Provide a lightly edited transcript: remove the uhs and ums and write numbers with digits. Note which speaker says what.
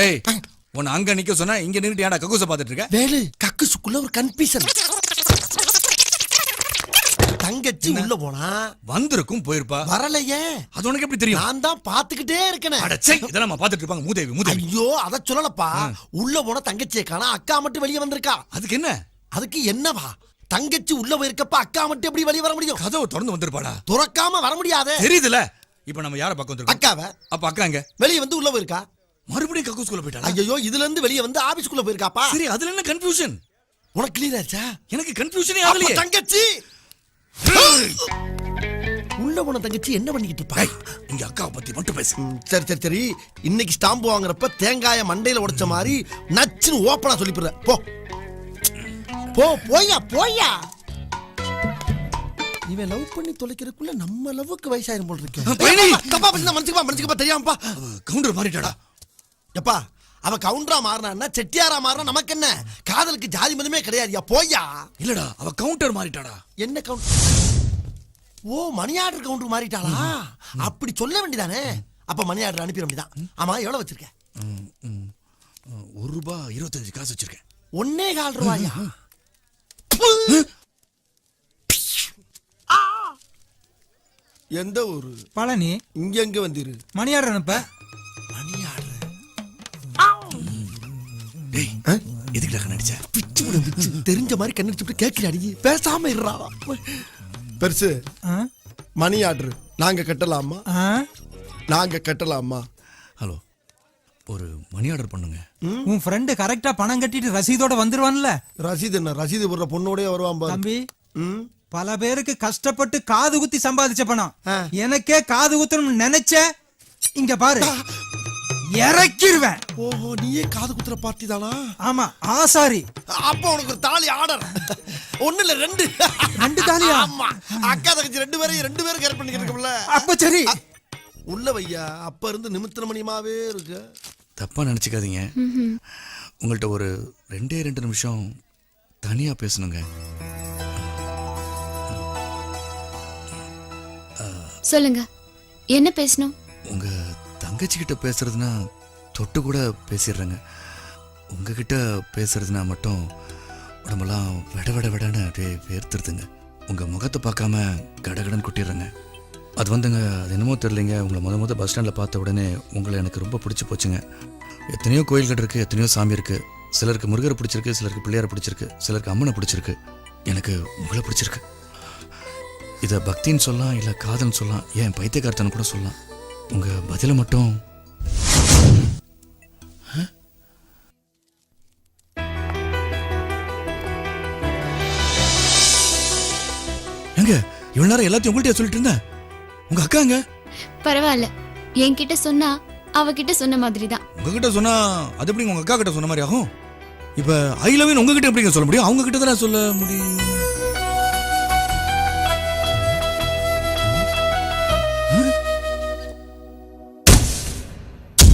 Speaker 1: ஏய் உன்னை அங்க நிக்க சொன்னா இங்க நின்னுட்டு ஏன்டா கக்கூச பாத்துட்டு இருக்க?
Speaker 2: வேலு கக்குசுக்குள்ள ஒரு கன்ஃபியூஷன். தங்கச்சி உள்ள போனா
Speaker 1: வந்திருக்கும் போயிருப்பா.
Speaker 2: வரலையே.
Speaker 1: அது உனக்கு எப்படி தெரியும்?
Speaker 2: நான் தான் பாத்துக்கிட்டே இருக்கேன்.
Speaker 1: அடச்சே இதெல்லாம் நம்ம பாத்துட்டு இருப்பாங்க மூதேவி.
Speaker 2: ஐயோ அத சொல்லலப்பா. உள்ள போன தங்கச்சியை காணா, அக்கா மட்டும் வெளியே வந்திருக்கா.
Speaker 1: அதுக்கு என்ன?
Speaker 2: அதுக்கு என்னவா? தங்கச்சி உள்ள போயிருக்கப்ப அக்கா மட்டும் எப்படி வெளியே வர முடியும்?
Speaker 1: கதவு திறந்து வந்திருப்பாடா.
Speaker 2: துறக்காம வர முடியாதே.
Speaker 1: தெரியுதுல. இப்ப நம்ம யார பக்கம் வந்திருக்கோம்?
Speaker 2: அக்காவை.
Speaker 1: அப்ப அக்கா எங்க?
Speaker 2: வெளியே வந்து உள்ள போயிருக்கா.
Speaker 1: மறுபடியும் கக்கூஸ்குள்ள போயிட்டாளா?
Speaker 2: ஐயோ இதுல இருந்து வெளியே வந்து ஆபீஸ்க்குள்ள போயிருக்காப்பா.
Speaker 1: சரி அதுல என்ன கன்ஃபியூஷன்?
Speaker 2: உனக்கு கிளியர் ஆச்சா?
Speaker 1: எனக்கு கன்ஃபியூஷனே ஆகலையே.
Speaker 2: தங்கச்சி உள்ள போன தங்கச்சி என்ன பண்ணிக்கிட்டு இருப்பா?
Speaker 1: இங்க அக்காவை பத்தி மட்டும் பேசு.
Speaker 2: சரி சரி சரி. இன்னைக்கு ஸ்டாம்பு வாங்குறப்ப தேங்காய மண்டையில உடைச்ச மாதிரி நச்சுன்னு ஓப்பனா சொல்லிப்புற. போ போ போயா போயா. இவன் லவ் பண்ணி தொலைக்கிறதுக்குள்ள நம்ம லவ்வுக்கு வயசாயிரும் போல இருக்கு. தப்பா பேசினா மனுச்சுக்கப்பா தெரியாமப்பா.
Speaker 1: கவுண்டர் மாறிட்டாடா.
Speaker 2: எப்பா அவ கவுண்டரா மாறினா செட்டியாரா மாறினா நமக்கு என்ன? காதலுக்கு ஜாதி மதமே கிடையாதுயா. போயா.
Speaker 1: இல்லடா அவ கவுண்டர் மாறிட்டாடா.
Speaker 2: என்ன கவுண்டர்? ஓ மணி ஆர்டர் கவுண்டர் மாறிட்டாளா? அப்படி சொல்ல வேண்டியதானே. அப்ப மணி ஆர்டர் அனுப்பிட வேண்டியதான். ஆமா எவ்வளவு வச்சிருக்க?
Speaker 1: ₹1.25 வச்சிருக்கேன்.
Speaker 2: 1.25 ரூபாயா? எந்த ஊரு?
Speaker 3: பழனி.
Speaker 2: இங்க எங்க வந்திரு?
Speaker 3: மணி ஆர்டர் அனுப்ப.
Speaker 2: Money order.
Speaker 1: டேய் எதுக்குடா கண்ணடிச்ச?
Speaker 2: பிச்சு விடு பிச்சு. தெரிஞ்ச மாதிரி கண்ணடிச்சு கேட்கிறாடி. பேசாம இருறா. பெருசு மணி ஆர்டர் நாங்க கட்டலாமா? நாங்க கட்டலாமா?
Speaker 1: ஹலோ ஒரு மணி ஆர்டர் பண்ணுங்க.
Speaker 3: உன் ஃப்ரெண்ட் கரெக்டா பணம் கட்டிட்டு ரசீதோட வந்துருவான்ல.
Speaker 2: ரசீது என்ன? ரசீது போடுற பொண்ணோடய வருவான் பாரு.
Speaker 3: தம்பி பல பேருக்கு கஷ்டப்பட்டு காது குத்தி சம்பாதிச்ச பணம். எனக்கே காது குத்தணும்னு நினைச்ச இங்க பாரு இறக்கிருவேன்.
Speaker 2: ஓஹோ நீயே காது குத்துற பார்ட்டி தானா?
Speaker 3: ஆமா ஆசாரி.
Speaker 2: அப்ப உனக்கு ஒரு தாலி ஆர்டர். ஒண்ணு இல்ல ரெண்டு
Speaker 3: தாலியா?
Speaker 2: ஆமா அக்கா தங்கச்சி ரெண்டு பேரும் கேர் பண்ணிக்கிறோம்ல.
Speaker 3: அப்ப சரி
Speaker 2: உள்ள வையா. அப்ப இருந்து நிமித்திர மணியமாவே இருக்கு.
Speaker 1: தப்பா நினைச்சுக்காதீங்க. உங்கள்ட்ட ஒரு 2 நிமிஷம் தனியா பேசணுங்க.
Speaker 4: சொல்லுங்க என்ன பேசணும்?
Speaker 1: உங்க தங்கச்சி கிட்ட பேசுறதுனா தொட்டு கூட பேசிடுறேங்க. உங்ககிட்ட பேசுறதுனா மட்டும் உடம்பெல்லாம் விடன்னு அப்படியே வேர்த்துருதுங்க. உங்க முகத்தை பார்க்காம கடகடன்னு கொட்டிடுறேங்க. அது வந்துங்க அது என்னமோ தெரியலைங்க. உங்களை முத பஸ் ஸ்டாண்டில் பார்த்த உடனே உங்களை எனக்கு ரொம்ப பிடிச்சி போச்சுங்க. எத்தனையோ கோயில்கள் இருக்குது, எத்தனையோ சாமி இருக்குது. சிலருக்கு முருகரை பிடிச்சிருக்கு, சிலருக்கு பிள்ளையாரை பிடிச்சிருக்கு, சிலருக்கு அம்மனை பிடிச்சிருக்கு. எனக்கு உங்களை பிடிச்சிருக்கு. இதை பக்தின்னு சொல்லலாம், இல்லை காதல்னு சொல்லலாம், ஏன் பைத்தியக்காரத்தன்னு கூட சொல்லலாம். உங்கள் பதிலை மட்டும் எங்க இவ்வளவு நேரம் எல்லாத்தையும் உங்கள்கிட்ட சொல்லிட்டு இருந்தேன். உங்க அக்காங்க
Speaker 4: பரவாயில்ல. என்கிட்ட சொன்னா அவகிட்ட சொன்ன மாதிரி தான்.
Speaker 1: உங்ககிட்ட சொன்னா அது எப்படி உங்க அக்கா கிட்ட சொன்ன மாதிரி ஆகும்? இப்ப ஐ லவ் யூ உங்ககிட்ட எப்படிங்க சொல்ல முடியும்? அவங்க கிட்ட தான் சொல்ல முடியும்.